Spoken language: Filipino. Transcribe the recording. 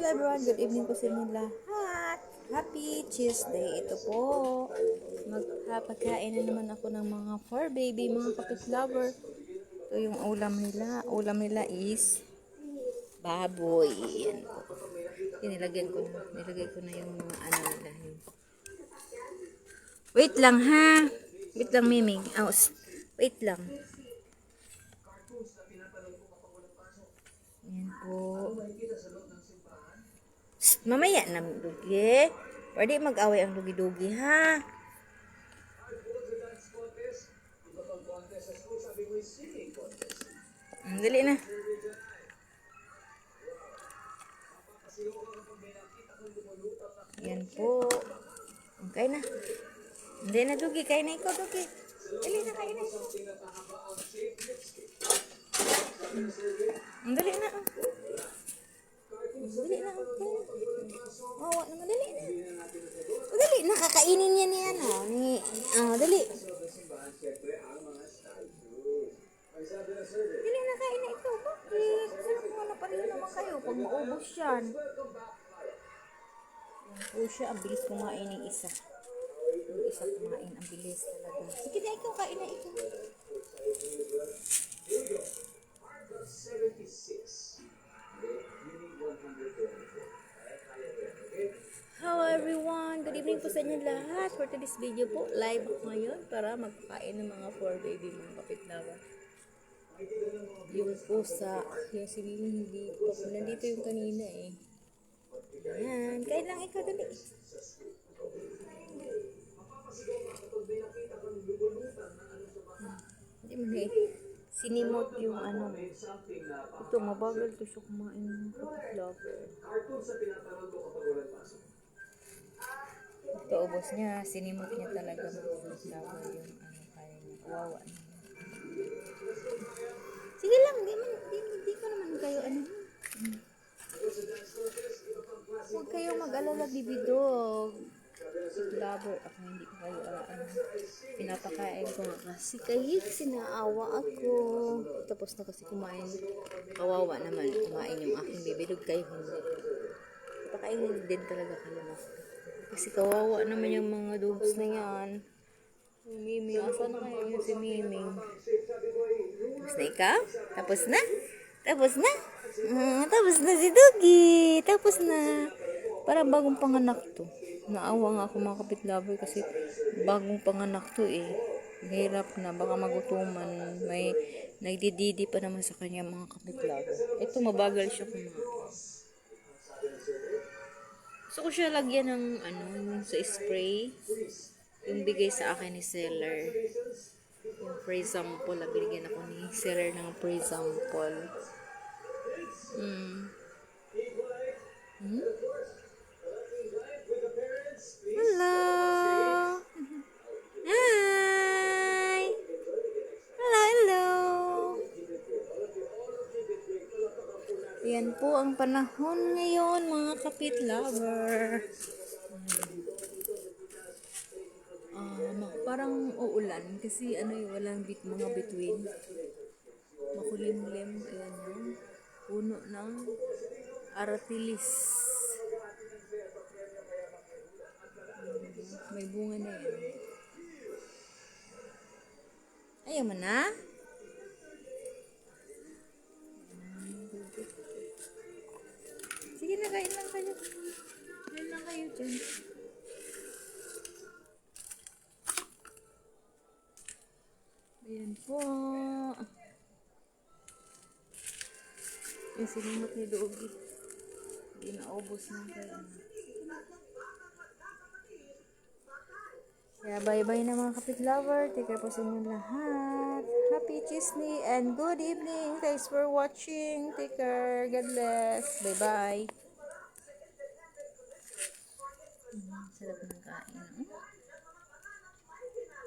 everyone, good evening po sa inyo lahat. Happy Tuesday. Ito po, magpapakain na naman ako ng mga fur baby, mga kapit lover. Ito yung ulam nila. Ulam nila is baboy. Yan po. Nilagay ko na yung mga ano nila. Wait lang ha. Wait lang, Miming. Oh, wait lang. Yan po. Mamaya na, Dugi. Pwede mag-away ang dugi-dugi, ha? Dali na. Yan po. Okay na. Hindi na, Dugi. Kain na ikaw, Dugi. Dali na, kain na. Dali na. Dali na, okay. Mawa naman, dali na. Dali, nakakainin niya niya, dali. Dali na, kain na ikaw. Bakit? Wala pa rin naman kayo pag maubos yan. Yan po siya, ang bilis kumain ng isa. Yung isa kumain, ang bilis talaga. Sige na, ikaw, kain na ikaw. Hello everyone! Good evening po sa inyo lahat. For today's video po, live ako ngayon para magpakain ng mga fur baby, mga kapitlawan. Yung pusa, yung si Mimi hindi po. Nandito yung kanina eh. Ayan, kain lang ikaw dali. Hindi mo na sinimot yung ano. Ito, mabagal to siya kumain ng kapitlawan. Ito, ubos niya. Sinimot niya talaga mga kapitlawan yung ano kaya niya. Kawawa niya. Sige lang, di ko naman kayo ano. Huwag kayo mag-alala, bibidog. Lover ako, hindi ko kayo pinapakain ko nga kasi kahit sinaawa ako. Tapos na kasi kumain. Kawawa naman, kumain yung aking bibidog kayo hindi. Pakainin din talaga kayo na. Kasi kawawa naman yung mga dogs na yan. Mimi, asa na kayo yung si Miming? Tapos na ikaw? Tapos na? Tapos na? Tapos na si Doggy. Tapos na. Parang bagong panganak to. Naawa nga ako mga kapitlover kasi bagong panganak to eh. Mahirap na. Baka magutuman. May nagdididi pa naman sa kanya mga kapitlover. Ito mabagal siya kumain. Gusto ko siya lagyan ng yung sa spray. Yung bigay sa akin ni seller. Yung free sample. Binigyan ako ni seller ng free sample. Hello! Hi! Hello, hello! Yan po ang panahon ngayon mga kapit lover. Parang uulan kasi walang mga between. Makulimlim. Ayan yun. Puno ng aratilis. May bunga na yan. Ayaw mo na? Sige na, kain lang kayo. Kain lang kayo dyan. Ayan po. Yung sinimot ni Doggy. Hindi naubos na kayo. Kaya bye-bye na mga kapit lover. Take care po sa inyo lahat. Happy Tuesday and good evening. Thanks for watching. Take care. God bless. Bye-bye. Sarap ng kain.